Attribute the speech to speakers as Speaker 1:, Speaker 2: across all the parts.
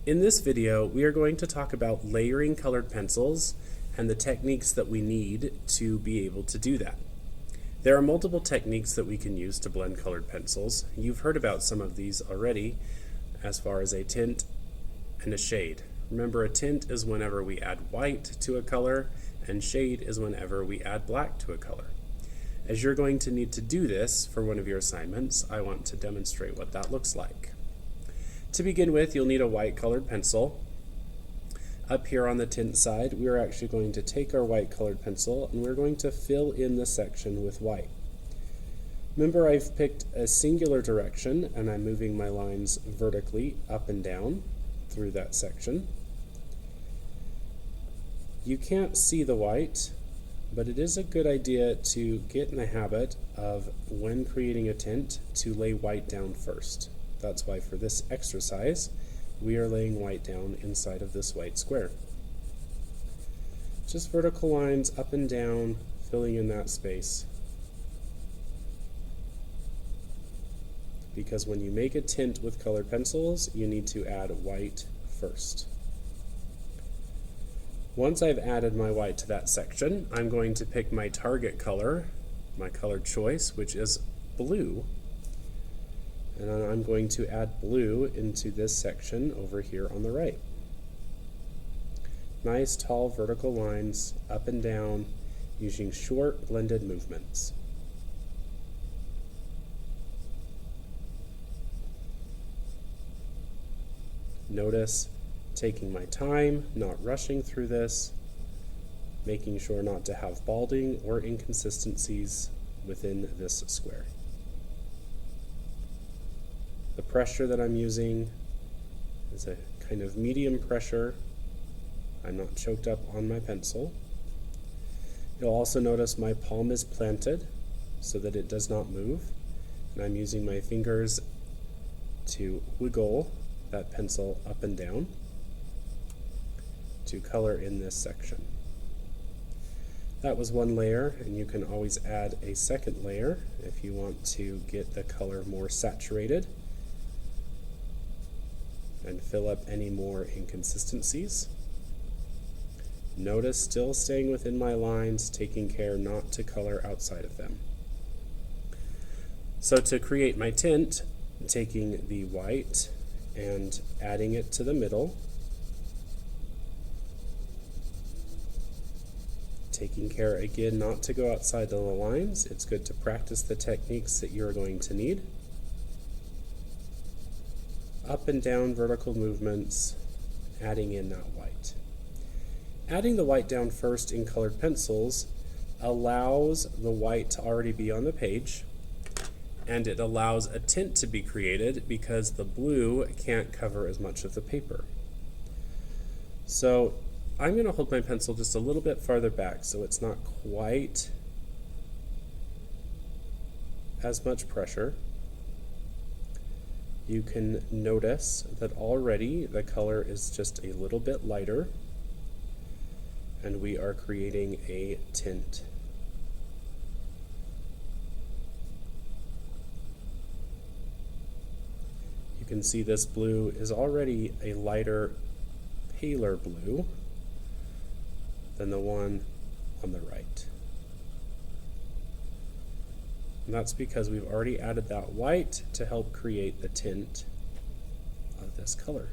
Speaker 1: In this video, we are going to talk about layering colored pencils and the techniques that we need to be able to do that. There are multiple techniques that we can use to blend colored pencils. You've heard about some of these already as far as a tint and a shade. Remember, a tint is whenever we add white to a color, and shade is whenever we add black to a color. As you're going to need to do this for one of your assignments, I want to demonstrate what that looks like. To begin with, you'll need a white colored pencil. Up here on the tint side, we're actually going to take our white colored pencil and we're going to fill in the section with white. Remember, I've picked a singular direction and I'm moving my lines vertically up and down through that section. You can't see the white, but it is a good idea to get in the habit of, when creating a tint, to lay white down first. That's why for this exercise, we are laying white down inside of this white square. Just vertical lines up and down, filling in that space. Because when you make a tint with colored pencils, you need to add white first. Once I've added my white to that section, I'm going to pick my target color, my color choice, which is blue. And then I'm going to add blue into this section over here on the right. Nice tall vertical lines up and down using short blended movements. Notice taking my time, not rushing through this, making sure not to have balding or inconsistencies within this square. The pressure that I'm using is a kind of medium pressure. I'm not choked up on my pencil. You'll also notice my palm is planted so that it does not move, and I'm using my fingers to wiggle that pencil up and down to color in this section. That was one layer, and you can always add a second layer if you want to get the color more saturated and fill up any more inconsistencies. Notice still staying within my lines, taking care not to color outside of them. So to create my tint, taking the white and adding it to the middle, taking care again not to go outside the lines. It's good to practice the techniques that you're going to need. Up and down vertical movements, adding in that white. Adding the white down first in colored pencils allows the white to already be on the page, and it allows a tint to be created because the blue can't cover as much of the paper. So I'm going to hold my pencil just a little bit farther back so it's not quite as much pressure. You can notice that already the color is just a little bit lighter, and we are creating a tint. You can see this blue is already a lighter, paler blue than the one on the right. And that's because we've already added that white to help create the tint of this color.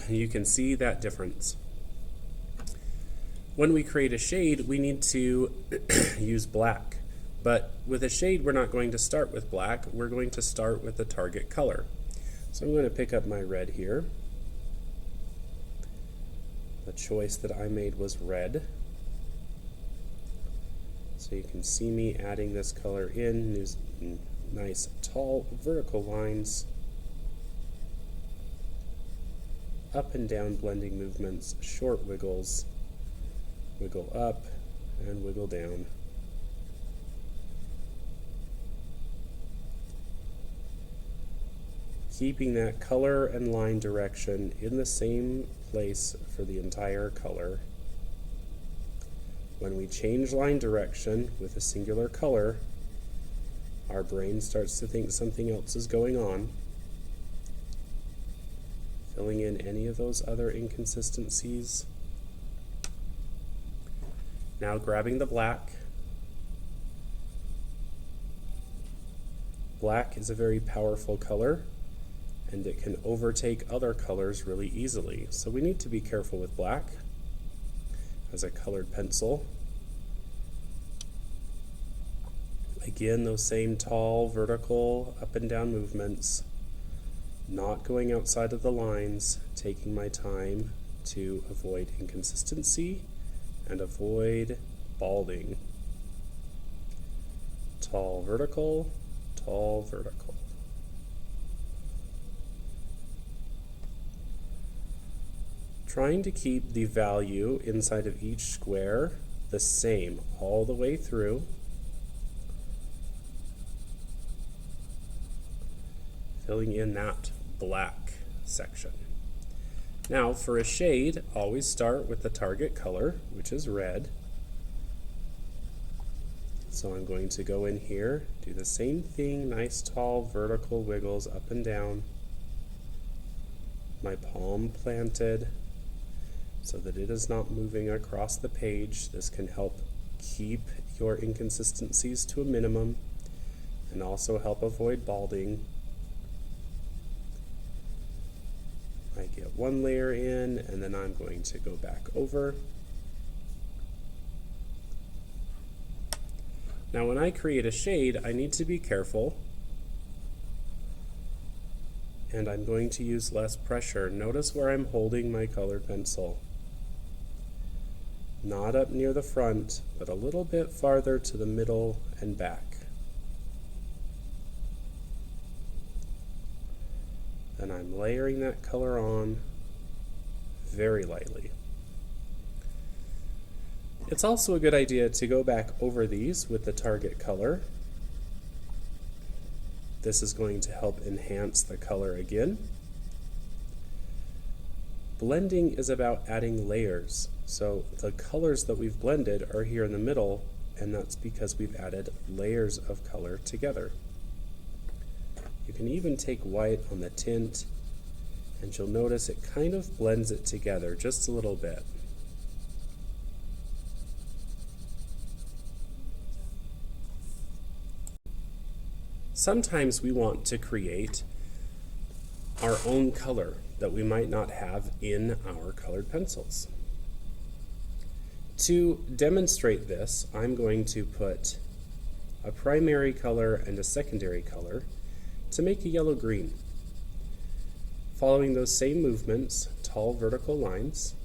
Speaker 1: You can see that difference. When we create a shade, we need to use black. But with a shade, we're not going to start with black. We're going to start with the target color. So I'm going to pick up my red here. The choice that I made was red. So you can see me adding this color in, using nice tall vertical lines, up and down blending movements, short wiggles, wiggle up and wiggle down. Keeping that color and line direction in the same place for the entire color. When we change line direction with a singular color, our brain starts to think something else is going on. Filling in any of those other inconsistencies. Now grabbing the black. Black is a very powerful color, and it can overtake other colors really easily. So we need to be careful with black as a colored pencil. Again, those same tall, vertical, up and down movements, not going outside of the lines, taking my time to avoid inconsistency and avoid balding. Tall, vertical, tall, vertical. Trying to keep the value inside of each square the same all the way through. Filling in that black section. Now for a shade, always start with the target color, which is red. So I'm going to go in here, do the same thing, nice tall vertical wiggles up and down. My palm planted so that it is not moving across the page. This can help keep your inconsistencies to a minimum and also help avoid balding. I get one layer in, and then I'm going to go back over. Now when I create a shade, I need to be careful, and I'm going to use less pressure. Notice where I'm holding my colored pencil. Not up near the front, but a little bit farther to the middle and back. Then I'm layering that color on very lightly. It's also a good idea to go back over these with the target color. This is going to help enhance the color again. Blending is about adding layers. So the colors that we've blended are here in the middle, and that's because we've added layers of color together. You can even take white on the tint, and you'll notice it kind of blends it together just a little bit. Sometimes we want to create our own color that we might not have in our colored pencils. To demonstrate this, I'm going to put a primary color and a secondary color to make a yellow-green. Following those same movements, tall vertical lines,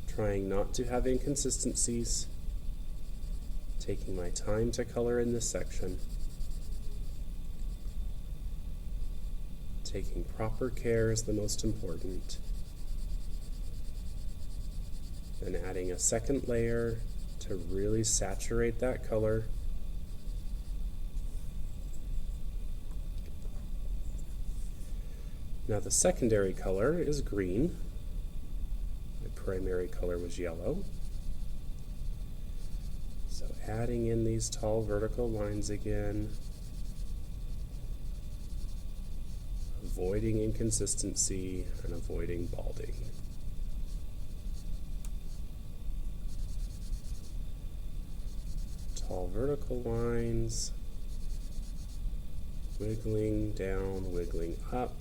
Speaker 1: trying not to have inconsistencies, taking my time to color in this section, taking proper care is the most important, and adding a second layer to really saturate that color. Now the secondary color is green. My primary color was yellow. So adding in these tall vertical lines again, avoiding inconsistency and avoiding balding. Tall vertical lines, wiggling down, wiggling up.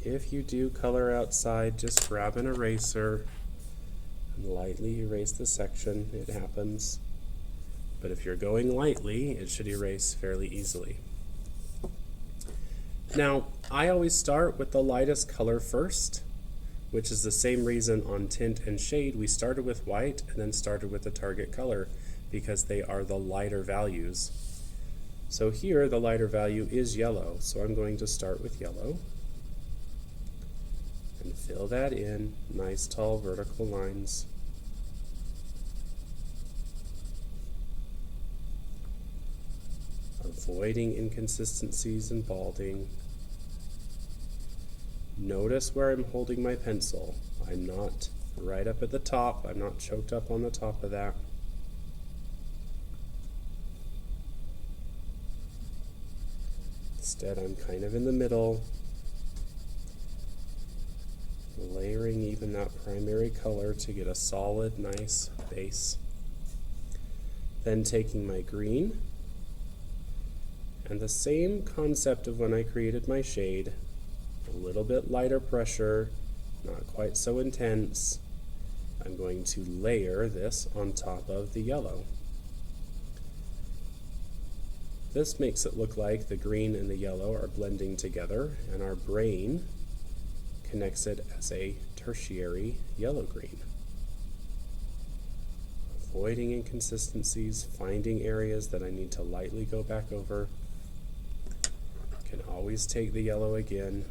Speaker 1: If you do color outside, just grab an eraser and lightly erase the section. It happens. But if you're going lightly, it should erase fairly easily. Now, I always start with the lightest color first, which is the same reason on tint and shade we started with white and then started with the target color, because they are the lighter values. So here the lighter value is yellow, so I'm going to start with yellow and fill that in, nice tall vertical lines. avoiding inconsistencies and balding. Notice where I'm holding my pencil. I'm not right up at the top. I'm not choked up on the top of that. Instead, I'm kind of in the middle, layering even that primary color to get a solid, nice base. Then taking my green, and the same concept of when I created my shade, a little bit lighter pressure, not quite so intense. I'm going to layer this on top of the yellow. This makes it look like the green and the yellow are blending together, and our brain connects it as a tertiary yellow-green. Avoiding inconsistencies, finding areas that I need to lightly go back over. Can always take the yellow again,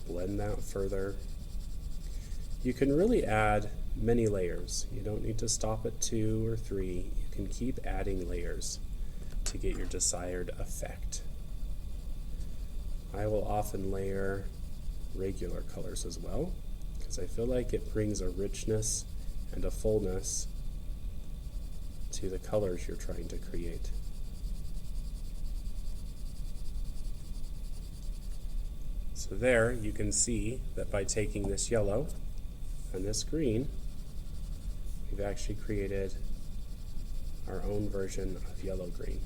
Speaker 1: blend that further. You can really add many layers. You don't need to stop at 2 or 3. You can keep adding layers to get your desired effect. I will often layer regular colors as well, because I feel like it brings a richness and a fullness to the colors you're trying to create. So there you can see that by taking this yellow and this green, we've actually created our own version of yellow-green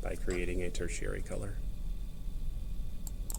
Speaker 1: by creating a tertiary color.